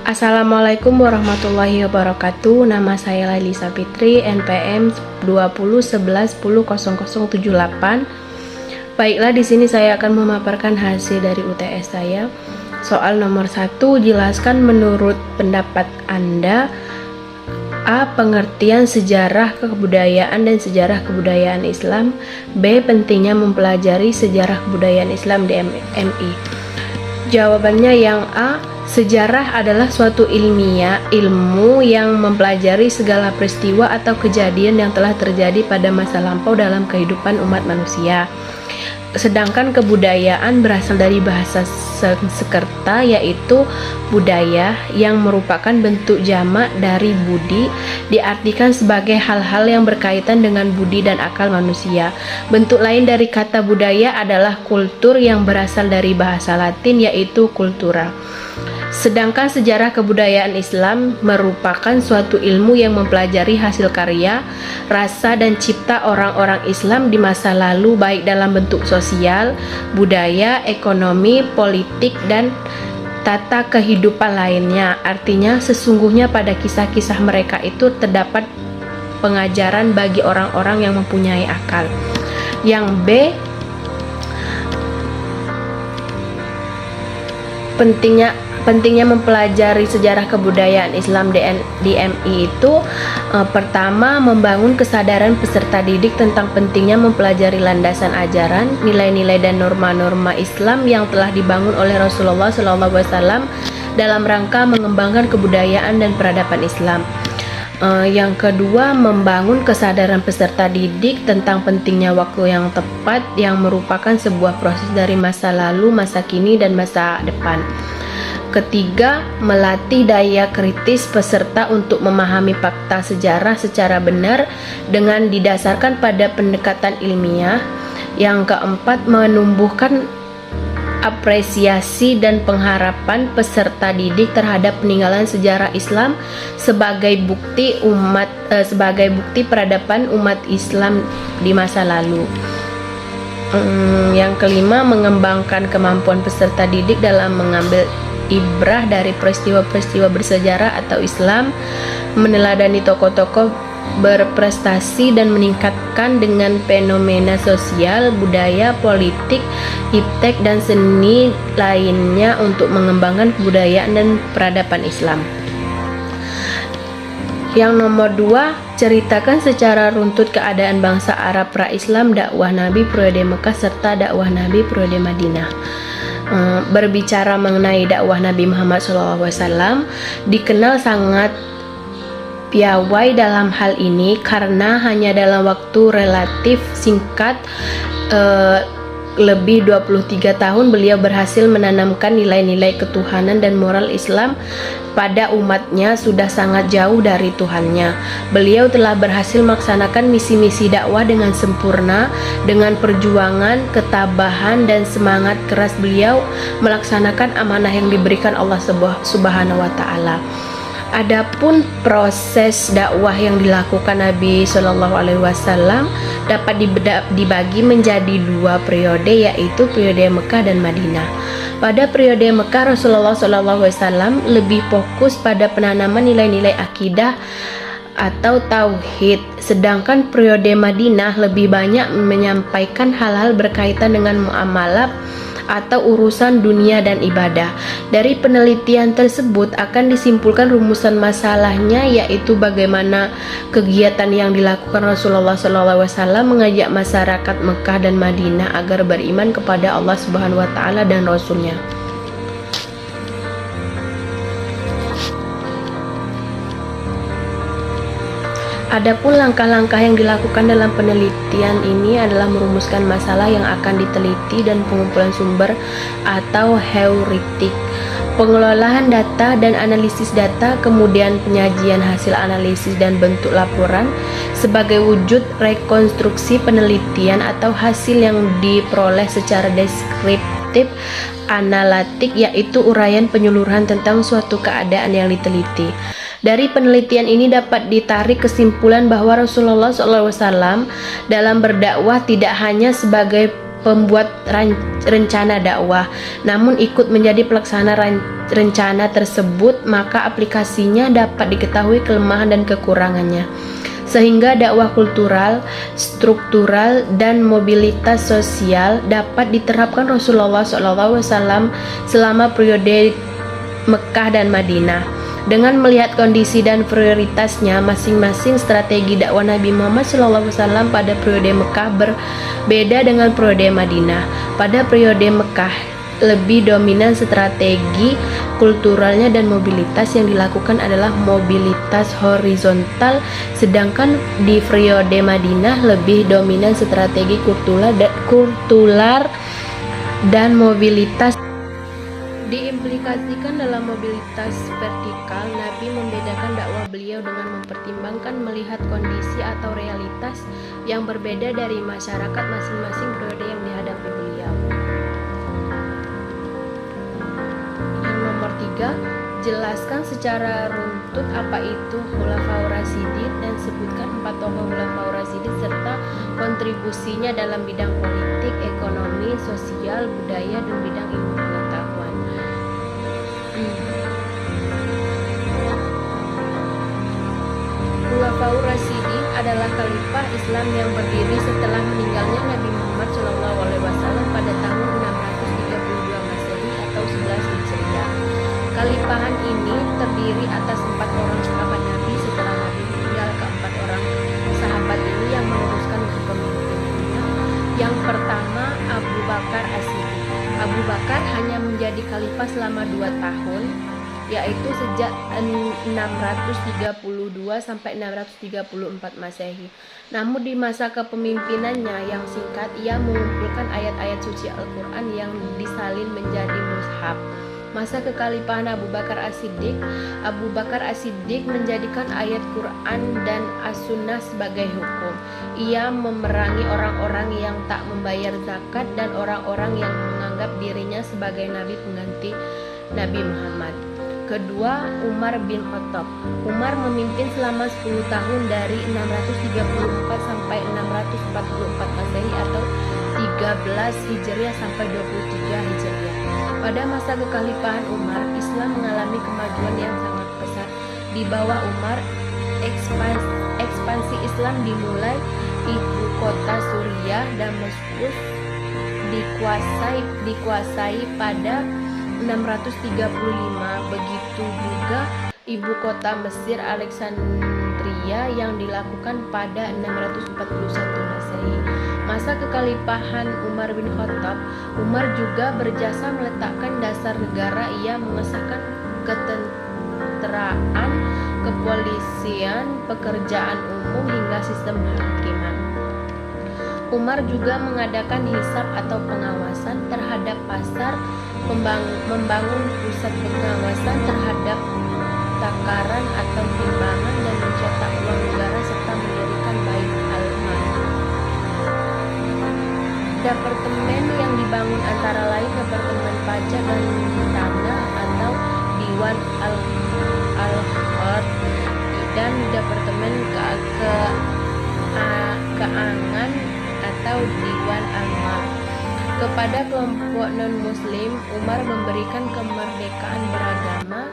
Assalamualaikum warahmatullahi wabarakatuh. Nama saya Laili Sapitri, NPM 2011100078. Baiklah, di sini saya akan memaparkan hasil dari UTS saya. Soal nomor 1, jelaskan menurut pendapat Anda A. Pengertian sejarah kebudayaan dan sejarah kebudayaan Islam. B. Pentingnya mempelajari sejarah kebudayaan Islam di MI. Jawabannya yang A. Sejarah adalah suatu ilmu yang mempelajari segala peristiwa atau kejadian yang telah terjadi pada masa lampau dalam kehidupan umat manusia. Sedangkan kebudayaan berasal dari bahasa Sanskerta, yaitu budaya, yang merupakan bentuk jamak dari budi, diartikan sebagai hal-hal yang berkaitan dengan budi dan akal manusia. Bentuk lain dari kata budaya adalah kultur, yang berasal dari bahasa Latin, yaitu cultura. Sedangkan sejarah kebudayaan Islam merupakan suatu ilmu yang mempelajari hasil karya, rasa, dan cipta orang-orang Islam di masa lalu, baik dalam bentuk sosial, budaya, ekonomi, politik, dan tata kehidupan lainnya. Artinya, sesungguhnya pada kisah-kisah mereka itu terdapat pengajaran bagi orang-orang yang mempunyai akal. Yang B, pentingnya mempelajari sejarah kebudayaan Islam di MI itu pertama, membangun kesadaran peserta didik tentang pentingnya mempelajari landasan ajaran, nilai-nilai dan norma-norma Islam yang telah dibangun oleh Rasulullah SAW dalam rangka mengembangkan kebudayaan dan peradaban Islam. Yang kedua, membangun kesadaran peserta didik tentang pentingnya waktu yang tepat, yang merupakan sebuah proses dari masa lalu, masa kini, dan masa depan. Ketiga, melatih daya kritis peserta untuk memahami fakta sejarah secara benar dengan didasarkan pada pendekatan ilmiah. Yang keempat, menumbuhkan apresiasi dan pengharapan peserta didik terhadap peninggalan sejarah Islam sebagai bukti peradaban umat Islam di masa lalu. Yang kelima, mengembangkan kemampuan peserta didik dalam mengambil ibrah dari peristiwa-peristiwa bersejarah atau Islam, meneladani tokoh-tokoh berprestasi dan meningkatkan dengan fenomena sosial, budaya, politik, iptek, dan seni lainnya untuk mengembangkan kebudayaan dan peradaban Islam. Yang nomor 2, ceritakan secara runtut keadaan bangsa Arab pra-Islam, dakwah Nabi periode Mekah, serta dakwah Nabi periode Madinah. Berbicara mengenai dakwah Nabi Muhammad SAW, dikenal sangat piawai dalam hal ini karena hanya dalam waktu relatif singkat, lebih 23 tahun, beliau berhasil menanamkan nilai-nilai ketuhanan dan moral Islam pada umatnya sudah sangat jauh dari Tuhannya. Beliau telah berhasil melaksanakan misi-misi dakwah dengan sempurna. Dengan perjuangan, ketabahan, dan semangat keras, beliau melaksanakan amanah yang diberikan Allah Subhanahu wa Ta'ala. Adapun proses dakwah yang dilakukan Nabi Shallallahu Alaihi Wasallam dapat dibagi menjadi 2 periode, yaitu periode Mekah dan Madinah. Pada periode Mekah, Rasulullah Shallallahu Alaihi Wasallam lebih fokus pada penanaman nilai-nilai akidah atau tauhid, sedangkan periode Madinah lebih banyak menyampaikan hal-hal berkaitan dengan muamalah atau urusan dunia dan ibadah. Dari penelitian tersebut akan disimpulkan rumusan masalahnya, yaitu bagaimana kegiatan yang dilakukan Rasulullah SAW mengajak masyarakat Mekah dan Madinah agar beriman kepada Allah Subhanahu wa Ta'ala dan Rasulnya. Adapun langkah-langkah yang dilakukan dalam penelitian ini adalah merumuskan masalah yang akan diteliti dan pengumpulan sumber atau heuristik, pengelolaan data dan analisis data, kemudian penyajian hasil analisis dan bentuk laporan sebagai wujud rekonstruksi penelitian atau hasil yang diperoleh secara deskriptif analitik, yaitu uraian penyeluruhan tentang suatu keadaan yang diteliti. Dari penelitian ini dapat ditarik kesimpulan bahwa Rasulullah SAW dalam berdakwah tidak hanya sebagai pembuat rencana dakwah, namun ikut menjadi pelaksana rencana tersebut, maka aplikasinya dapat diketahui kelemahan dan kekurangannya. Sehingga dakwah kultural, struktural, dan mobilitas sosial dapat diterapkan Rasulullah SAW selama periode Mekah dan Madinah. Dengan melihat kondisi dan prioritasnya masing-masing, strategi dakwah Nabi Muhammad SAW pada periode Mekah berbeda dengan periode Madinah. Pada periode Mekah lebih dominan strategi kulturalnya dan mobilitas yang dilakukan adalah mobilitas horizontal, sedangkan di periode Madinah lebih dominan strategi kultural dan mobilitas. Diimplikasikan dalam mobilitas vertikal, Nabi membedakan dakwah beliau dengan mempertimbangkan melihat kondisi atau realitas yang berbeda dari masyarakat masing-masing periode yang dihadapi beliau. Yang nomor 3, jelaskan secara runtut apa itu Khulafaur Rasyidin dan sebutkan 4 tokoh Khulafaur Rasyidin serta kontribusinya dalam bidang politik, ekonomi, sosial, budaya, dan bidang ilmu pengetahuan. Khulafaur Rasyidin adalah khalifah Islam yang berdiri setelah meninggalnya Nabi Muhammad SAW pada tahun 632 Masehi atau 11 Hijriah. Khalifahan ini terdiri atas 4 orang sahabat Nabi. Setelah Nabi meninggal, keempat orang sahabat ini yang meneruskan kepemimpinannya. Yang pertama, Abu Bakar As-Siddiq. Abu Bakar hanya menjadi khalifah selama 2 tahun, yaitu sejak 632 sampai 634 Masehi. Namun di masa kepemimpinannya yang singkat, ia mengumpulkan ayat-ayat suci Al-Quran yang disalin menjadi mushaf. Masa kekhalifahan Abu Bakar As-Siddiq menjadikan ayat Quran dan As-Sunnah sebagai hukum. Ia memerangi orang-orang yang tak membayar zakat dan orang-orang yang menganggap dirinya sebagai nabi pengganti Nabi Muhammad. Kedua, Umar bin Khattab. Umar memimpin selama 10 tahun dari 634 sampai 644 Masehi atau 13 Hijriah sampai 23 Hijriah. Pada masa kekhalifahan Umar, Islam mengalami kemajuan yang sangat pesat. Di bawah Umar, ekspansi Islam dimulai. Ibu kota Suriah, Damaskus, dikuasai pada 635. Begitu juga ibu kota Mesir, Alexandria, yang dilakukan pada 641 Masehi. Masa kekhalifahan Umar bin Khattab, Umar juga berjasa meletakkan dasar negara. Ia mengesahkan ketenteraan, kepolisian, pekerjaan umum, hingga sistem hakiman. Umar juga mengadakan hisab atau pengawasan terhadap pasar, membangun pusat pengawasan terhadap takaran atau timbangan, dan mencetak uang negara serta mendirikan Bait al-Mal. Departemen yang dibangun antara lain Departemen Pajak dan Tanah atau Diwan al-Khard dan Departemen Keuangan atau Diwan al-Mal. Kepada kelompok non-muslim, Umar memberikan kemerdekaan beragama.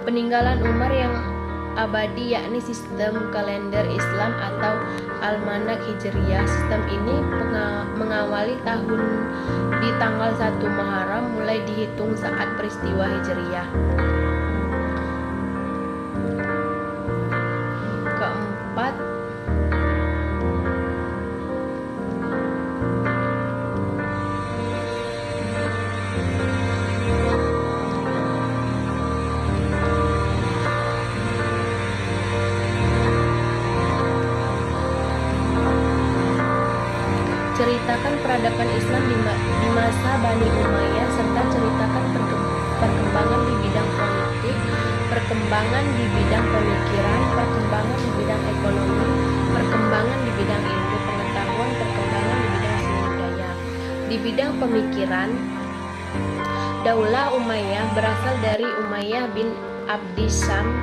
Peninggalan Umar yang abadi yakni sistem kalender Islam atau Almanak Hijriyah. Sistem ini mengawali tahun di tanggal 1 Muharram mulai dihitung saat peristiwa Hijriyah. Keempat, ceritakan peradaban Islam di masa Bani Umayyah serta ceritakan perkembangan di bidang politik, perkembangan di bidang pemikiran, perkembangan di bidang ekonomi, perkembangan di bidang ilmu pengetahuan, perkembangan di bidang seni budaya. Di bidang pemikiran, Daulah Umayyah berasal dari Umayyah bin Abdi Syam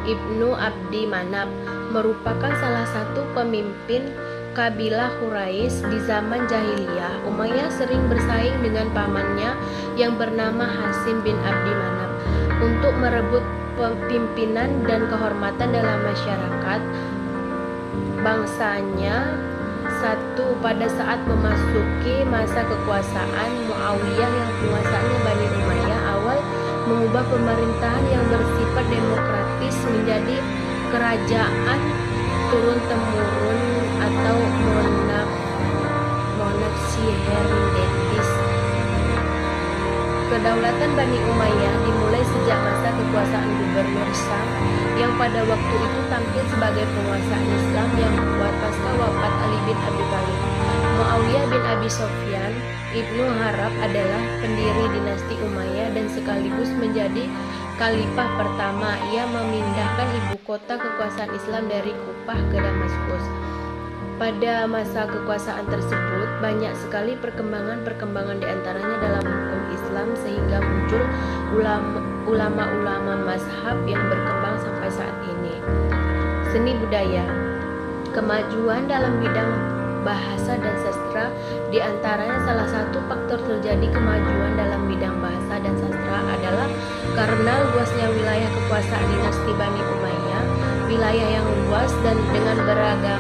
Ibnu Abdi Manaf, merupakan salah satu pemimpin kabilah Quraisy di zaman jahiliyah, Umayyah sering bersaing dengan pamannya yang bernama Hasim bin Abdi Manaf untuk merebut pimpinan dan kehormatan dalam masyarakat bangsanya. Pada saat memasuki masa kekuasaan Muawiyah yang penguasanya Bani Umayyah awal mengubah pemerintahan yang bersifat demokratis menjadi kerajaan turun-temurun atau monarki hereditaris. Kedaulatan Bani Umayyah dimulai sejak masa kekuasaan Gubernur Syam yang pada waktu itu tampil sebagai penguasa Islam yang kuat pasca wafat Ali bin Abi Thalib. Muawiyah bin Abi Sufyan Ibnu Harb adalah pendiri dinasti Umayyah dan sekaligus menjadi khalifah pertama. Ia memindahkan ibu kota kekuasaan Islam dari Kufah ke Damaskus. Pada masa kekuasaan tersebut, banyak sekali perkembangan diantaranya dalam hukum Islam sehingga muncul ulama-ulama mazhab yang berkembang sampai saat ini. Seni budaya, kemajuan dalam bidang bahasa dan sastra diantaranya salah satu faktor terjadi kemajuan dalam bidang bahasa dan sastra adalah karena luasnya wilayah kekuasaan dinasti Bani Umayyah, wilayah yang luas dan dengan beragam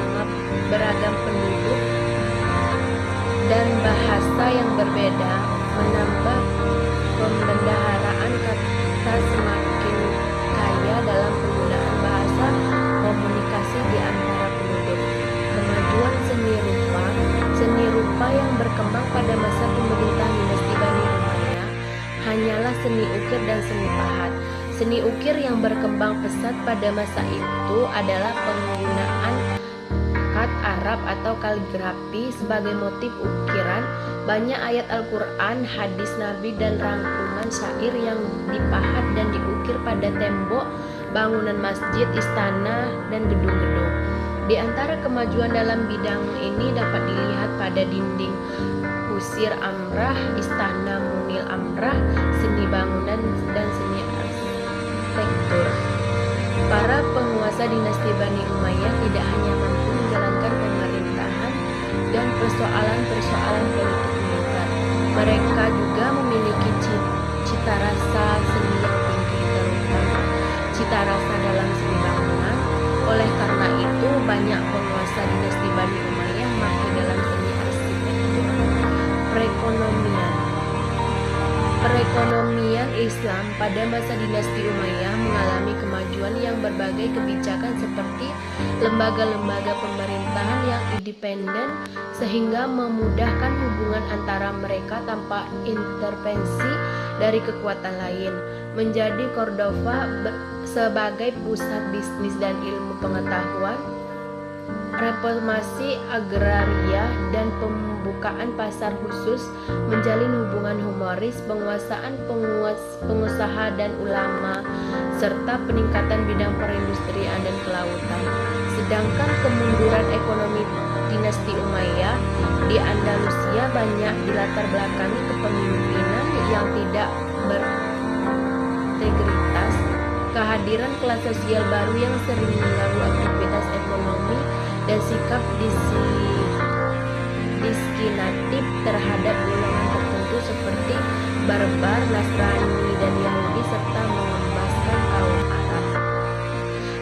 penduduk dan bahasa yang berbeda menambah pembendaharaan kata semakin kaya dalam penggunaan bahasa komunikasi di antara penduduk. Kemajuan seni rupa yang berkembang pada masa pemerintahan dinasti Bani Umayyah hanyalah seni ukir dan seni pahat. Seni ukir yang berkembang pesat pada masa itu adalah penggunaan kat Arab atau kaligrafi sebagai motif ukiran. Banyak ayat Al-Quran, hadis Nabi dan rangkuman syair yang dipahat dan diukir pada tembok, bangunan masjid, istana, dan gedung-gedung. Di antara kemajuan dalam bidang ini dapat dilihat pada dinding Kusir Amrah, istana Munil Amrah, seni bangunan dan seni arsitektur. Para penguasa dinasti Bani Umayyah tidak hanya mampu menjalankan pemerintahan dan persoalan-persoalan politik militer, mereka juga memiliki cita rasa seni yang tinggi, terutama cita rasa dalam seni bangunan. Oleh karena itu, banyak penguasa dinasti Bani Umayyah mahir dalam seni arsitektur. Perekonomian Islam pada masa dinasti Umayyah mengalami kemajuan yang berbagai kebijakan seperti lembaga-lembaga pemerintahan yang independen sehingga memudahkan hubungan antara mereka tanpa intervensi dari kekuatan lain. Menjadi Cordova sebagai pusat bisnis dan ilmu pengetahuan, reformasi agraria dan pembukaan pasar khusus, menjalin hubungan humoris, penguasaan pengusaha dan ulama, serta peningkatan bidang perindustrian dan kelautan. Sedangkan kemunduran ekonomi dinasti Umayyah di Andalusia banyak dilatar belakangi kepemimpinan yang tidak berintegritas, kehadiran kelas sosial baru yang sering mengganggu aktivitas ekonomi, dan sikap diskriminatif terhadap golongan tertentu seperti Barbar, Nasrani, dan Yahudi, serta mengembaskan kaum Arab.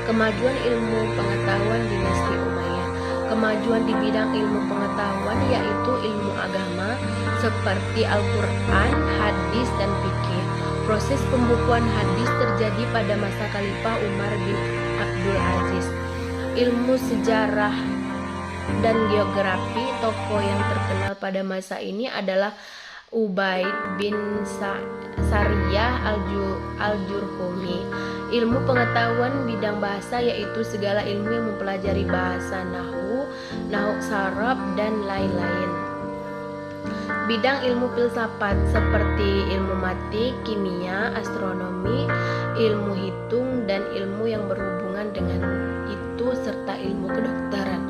Kemajuan ilmu pengetahuan dinasti Umayyah. Kemajuan di bidang ilmu pengetahuan yaitu ilmu agama seperti Al-Quran, hadis, dan fikih. Proses pembukuan hadis terjadi pada masa Khalifah Umar bin Abdul Aziz. Ilmu sejarah dan geografi, tokoh yang terkenal pada masa ini adalah Ubaid bin Sariyah al-Jurhumi. Ilmu pengetahuan bidang bahasa yaitu segala ilmu yang mempelajari bahasa nahwu, saraf, dan lain-lain. Bidang ilmu filsafat seperti ilmu matik, kimia, astronomi, ilmu hitung, dan ilmu yang berhubungan dengan itu serta ilmu kedokteran.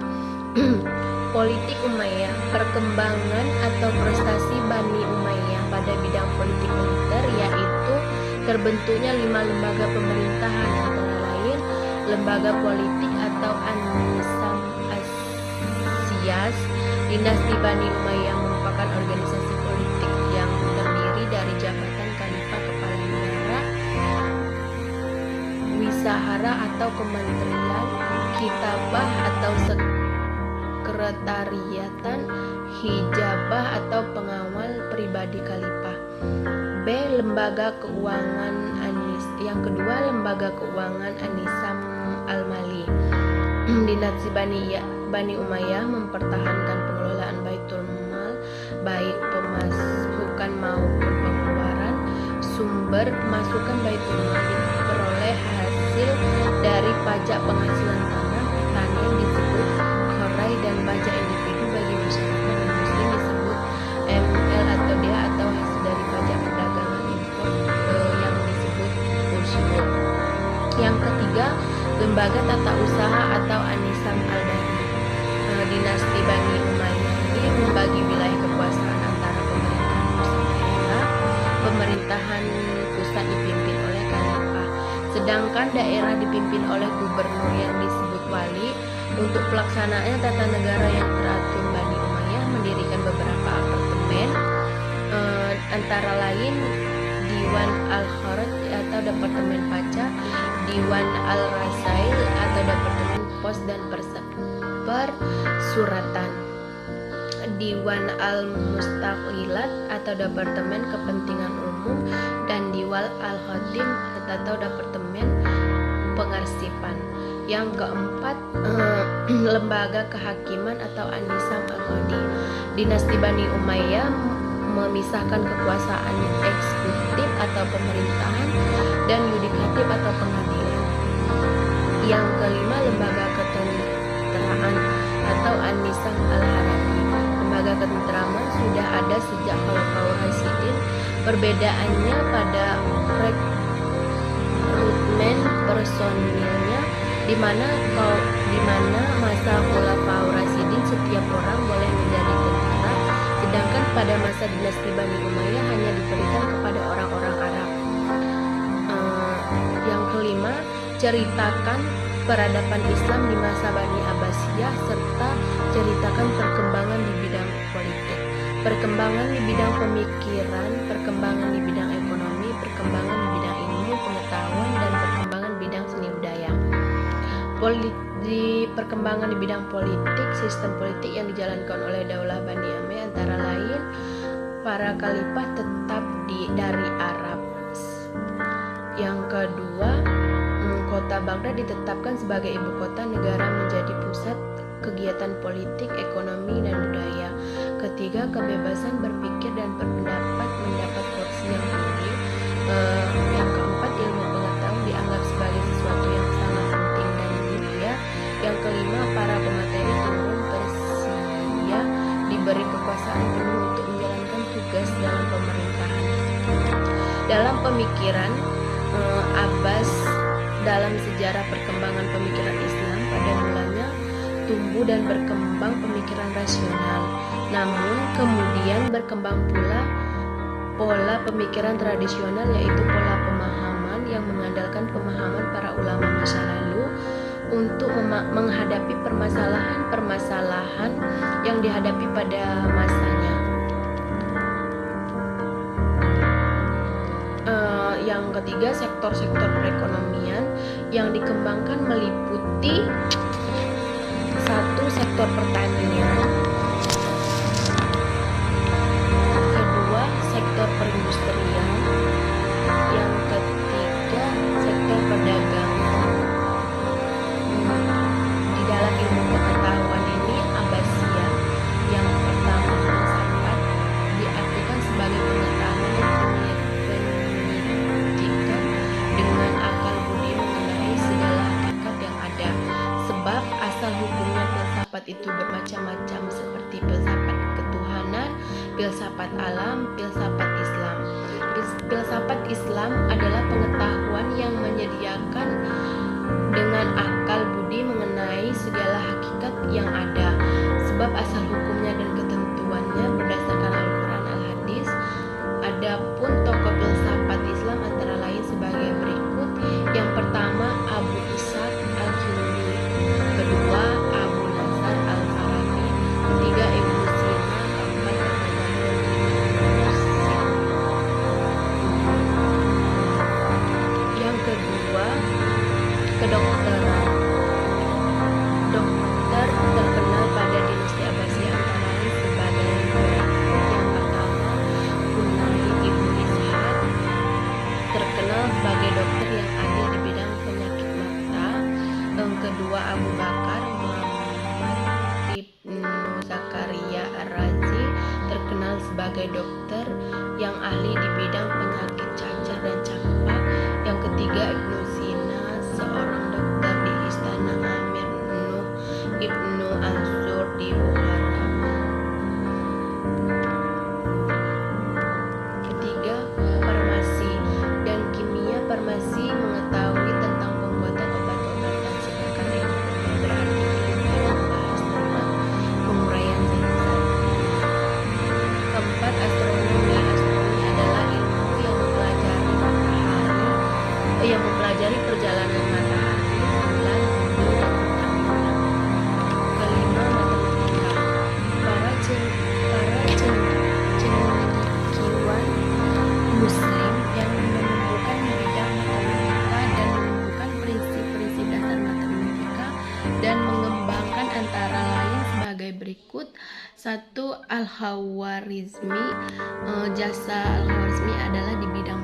Politik Umayyah. Perkembangan atau prestasi Bani Umayyah pada bidang politik militer yaitu terbentuknya 5 lembaga pemerintahan, antara lain lembaga politik atau An-Nizam ringkas, dinasti Bani Umayyah merupakan organisasi politik yang terdiri dari jabatan khalifah, kepala negara, wisahara atau kementerian, kitabah atau sekretariatan, hijabah atau pengawal pribadi khalifah. B. Lembaga keuangan yang kedua, lembaga keuangan An-Nizam Al-Mali. Dinasti Bani Umayyah mempertahankan pengelolaan Baitul Mal, baik pemasukan maupun pengeluaran. Sumber pemasukan Baitul Mal diperoleh hasil dari pajak penghasilan tanah, pertanian disebut khorai, dan pajak individu bagi masyarakat non-muslim disebut ML atau DA, atau hasil dari pajak perdagangan impor yang disebut usyur. Yang ketiga, lembaga tata usaha atau An-Nizam Al-Dari. Dinasti Bani Umayyah ini membagi wilayah kekuasaan antara pemerintahan pusat daerah. Pemerintahan pusat dipimpin oleh khalifah, sedangkan daerah dipimpin oleh gubernur yang disebut wali. Untuk pelaksanaannya tata negara yang teratur, Bani Umayyah mendirikan beberapa apartemen, antara lain Diwan Al-Kharaj atau Departemen Pajak, Diwan Al-Rasail atau Departemen Pos dan Persuratan, Diwan Al-Mustaqlilat atau Departemen Kepentingan Umum, dan Diwan Al-Khatim atau Departemen Pengarsipan. Yang keempat, lembaga kehakiman atau An-Nizam Al-Qadi. Dinasti Bani Umayyah memisahkan kekuasaan eksekutif atau pemerintahan dan yudikatif atau pengadilan. Yang kelima, lembaga ketenteraan atau An-Nizam Al-Harabi. Lembaga ketentraman sudah ada sejak Khalifah Rasyidin. Perbedaannya pada rekrutmen personilnya, di mana masa Khalifah Rasyidin setiap orang boleh menjadi tentara, sedangkan pada masa dinasti Bani Umayyah hanya diberikan kepada orang-orang Arab. Yang kelima, ceritakan peradaban Islam di masa Bani Abbasiyah, serta ceritakan perkembangan di bidang politik, perkembangan di bidang pemikiran, perkembangan di bidang ekonomi, perkembangan di bidang ilmu pengetahuan, dan perkembangan bidang seni budaya. Di perkembangan di bidang politik, sistem politik yang dijalankan oleh Daulah Bani Umayyah antara lain, para khalifah tetap dari Arab. Yang kedua, kota Baghdad ditetapkan sebagai ibu kota negara, menjadi pusat kegiatan politik, ekonomi, dan budaya. Ketiga, kebebasan berpikir dan berpendapat mendapat porsi yang tinggi. Yang keempat, ilmu pengetahuan dianggap sebagai sesuatu yang sangat penting dan mulia. Yang kelima, para pemateri turun Persia diberi kekuasaan penuh untuk menjalankan tugas dalam pemerintahan. Dalam pemikiran Abbas, dalam sejarah perkembangan pemikiran Islam, pada mulanya tumbuh dan berkembang pemikiran rasional, namun kemudian berkembang pula pola pemikiran tradisional, yaitu pola pemahaman yang mengandalkan pemahaman para ulama masa lalu untuk menghadapi permasalahan-permasalahan yang dihadapi pada masanya. Yang ketiga, sektor-sektor perekonomian yang dikembangkan meliputi: 1. Sektor pertanian, 2. Sektor perindustrian, yang ketiga sektor perdagangan. Di dalam ilmu pengetahuan ini, Abbasiyah yang pertama filsafat diartikan sebagai pengetahuan yang penyidikan dengan akal budi mengenai segala hakikat yang ada. Sebab asal hukumnya filsafat itu bermacam-macam, seperti filsafat ketuhanan, filsafat alam, filsafat Islam. Filsafat Islam adalah pengetahuan yang menyediakan dengan akal budi mengenai segala hakikat yang ada. Sebab asal hukumnya dan ketentuannya berdasarkan Al-Quran, Al-Hadis. Adapun tokoh filsafat Islam antara lain sebagai berikut. Yang pertama, Abu Ishaq Al-Kindi. Kedua, Abu Nasr Al-Farabi. kedokteran. Dokter terkenal pada dinasti Abbasiyah antara lain sebagai yang pertama Hunayn ibnu Ishaq, terkenal sebagai dokter yang ahli di bidang penyakit mata. Yang kedua Abu Bakar Muhammad ibnu Zakaria Ar-Razi, terkenal sebagai dokter yang ahli di bidang penyakit cacar dan campak. Yang ketiga Ibnu Sina, seorang dokter di istana Amir Nuh ibnu Ansur di Bukhara. Ketiga, farmasi dan kimia. Farmasi mengetahui tentang pembuatan obat-obatan, sedangkan ilmu berarti ilmu yang membahas tentang penguraian zat-zat. Keempat, astronomi. Astronomi adalah ilmu yang mempelajari perjalanan matahari, bulan, bumi, dan bintang-bintang. Kelima, matematika. Para cendekiawan Muslim yang menemukan di bidang matematika dan menemukan prinsip-prinsip dasar matematika dan mengembangkan antara lain sebagai berikut. 1. Al-Khawarizmi. Jasa Al-Khawarizmi adalah di bidang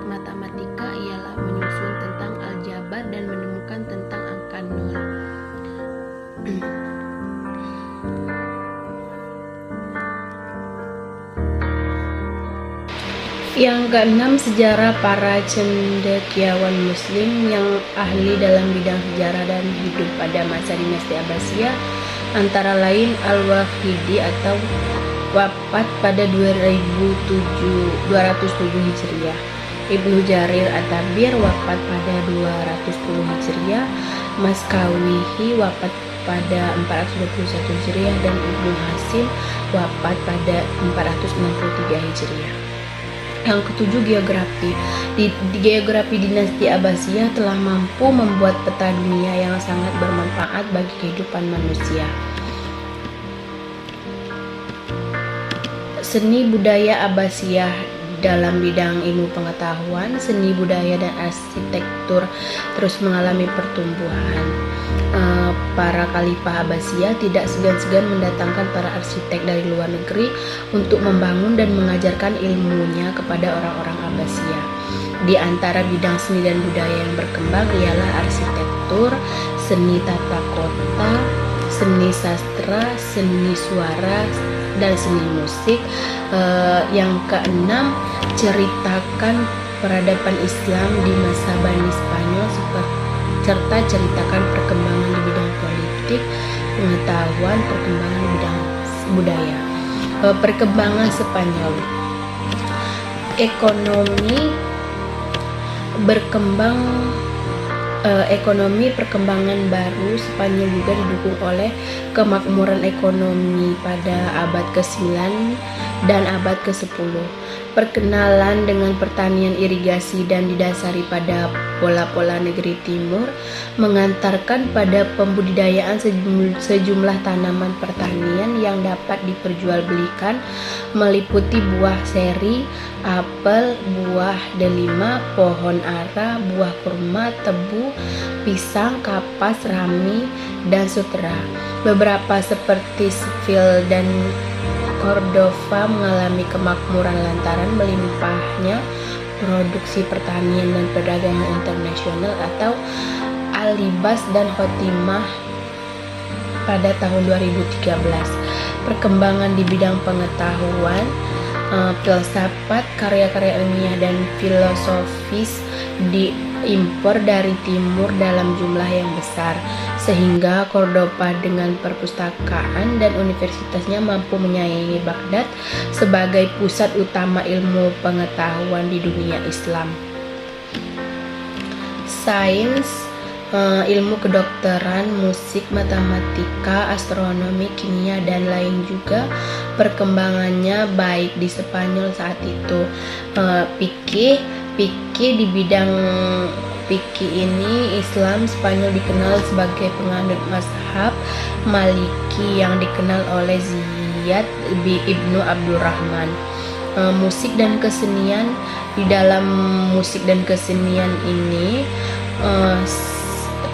matematika, ialah menyusun tentang aljabar dan menemukan tentang angka nol. Yang keenam, sejarah. Para cendekiawan Muslim yang ahli dalam bidang sejarah dan hidup pada masa dinasti Abbasiyah antara lain Al-Waqidi atau wafat pada 207 Hijriah, Ibnu Jarir At-Tabir wafat pada 210 Hijriah, Maskawihi wafat pada 421 Hijriah, dan Ibnu Hasim wafat pada 463 Hijriah. Yang ketujuh, geografi. Di geografi dinasti Abbasiyah telah mampu membuat peta dunia yang sangat bermanfaat bagi kehidupan manusia. Seni budaya Abbasiyah dalam bidang ilmu pengetahuan, seni budaya dan arsitektur terus mengalami pertumbuhan. Para khalifah Abbasiyah tidak segan-segan mendatangkan para arsitek dari luar negeri untuk membangun dan mengajarkan ilmunya kepada orang-orang Abbasiyah. Di antara bidang seni dan budaya yang berkembang ialah arsitektur, seni tata kota, seni sastra, seni suara, dan seni musik. Yang keenam, ceritakan peradaban Islam di masa Bani Spanyol serta ceritakan perkembangan di bidang politik, pengetahuan, perkembangan di bidang budaya. Perkembangan Spanyol. Ekonomi berkembang. Ekonomi perkembangan baru Spanyol juga didukung oleh kemakmuran ekonomi pada abad ke-9 dan abad ke-10. Perkenalan dengan pertanian irigasi dan didasari pada pola-pola negeri timur mengantarkan pada pembudidayaan sejumlah tanaman pertanian yang dapat diperjualbelikan, meliputi buah seri, apel, buah delima, pohon ara, buah kurma, tebu, pisang, kapas, rami, dan sutra. Beberapa seperti Seville dan Cordova mengalami kemakmuran lantaran melimpahnya produksi pertanian dan perdagangan internasional atau Al-Libas dan Khotimah pada tahun 2013. Perkembangan di bidang pengetahuan, filsafat, karya-karya ilmiah dan filosofis diimpor dari timur dalam jumlah yang besar, sehingga Cordoba dengan perpustakaan dan universitasnya mampu menyaingi Baghdad sebagai pusat utama ilmu pengetahuan di dunia Islam. Sains, ilmu kedokteran, musik, matematika, astronomi, kimia, dan lain juga perkembangannya baik di Spanyol saat itu. Fikih di bidang fikih ini Islam Spanyol dikenal sebagai penganut mazhab Maliki yang dikenal oleh Ziyad ibnu Abdurrahman. Musik dan kesenian, di dalam musik dan kesenian ini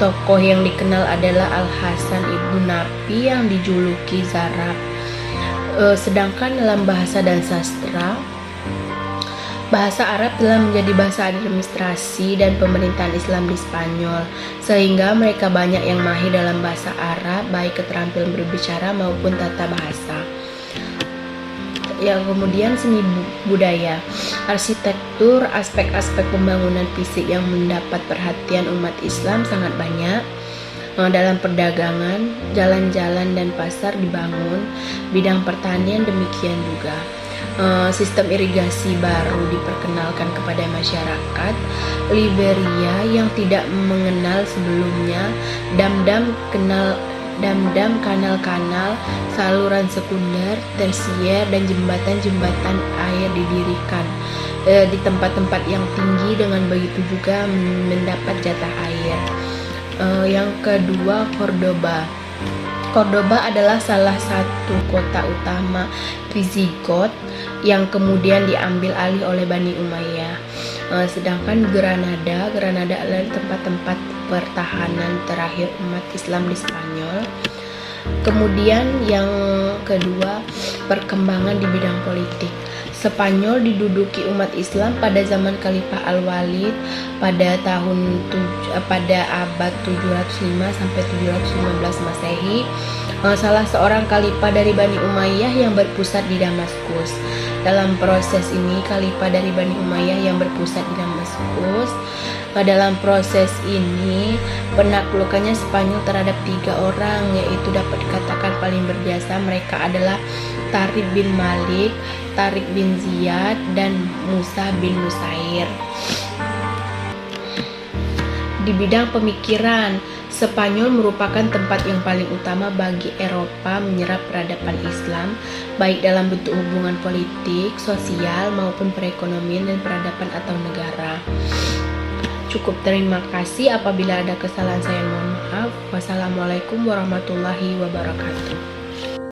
tokoh yang dikenal adalah Al-Hasan Ibnu Nafi yang dijuluki Zarab. Sedangkan dalam bahasa dan sastra, bahasa Arab telah menjadi bahasa administrasi dan pemerintahan Islam di Spanyol, sehingga mereka banyak yang mahir dalam bahasa Arab, baik keterampilan berbicara maupun tata bahasa. Yang kemudian seni budaya, arsitektur, aspek-aspek pembangunan fisik yang mendapat perhatian umat Islam sangat banyak. Dalam perdagangan, jalan-jalan dan pasar dibangun, bidang pertanian demikian juga. Sistem irigasi baru diperkenalkan kepada masyarakat. Liberia yang tidak mengenal sebelumnya dam-dam kanal-kanal, saluran sekunder, tersier, dan jembatan-jembatan air didirikan di tempat-tempat yang tinggi, dengan begitu juga mendapat jatah air. Yang kedua, Cordoba. Cordoba adalah salah satu kota utama Visigoth yang kemudian diambil alih oleh Bani Umayyah. Sedangkan Granada adalah tempat-tempat pertahanan terakhir umat Islam di Spanyol. Kemudian yang kedua, perkembangan di bidang politik. Spanyol diduduki umat Islam pada zaman Khalifah Al-Walid pada abad 705 sampai 715 Masehi. Salah seorang khalifah dari Bani Umayyah yang berpusat di Damaskus. Dalam proses ini, khalifah dari Bani Umayyah yang berpusat di Damaskus. Dalam proses ini, penaklukannya Spanyol terhadap 3 orang, yaitu dapat dikatakan paling berjasa. Mereka adalah Tariq bin Malik, Tariq bin Ziyad, dan Musa bin Nusair. Di bidang pemikiran, Spanyol merupakan tempat yang paling utama bagi Eropa menyerap peradaban Islam, baik dalam bentuk hubungan politik, sosial, maupun perekonomian dan peradaban atau negara. Cukup, terima kasih. Apabila ada kesalahan saya mohon maaf. Wassalamualaikum warahmatullahi wabarakatuh.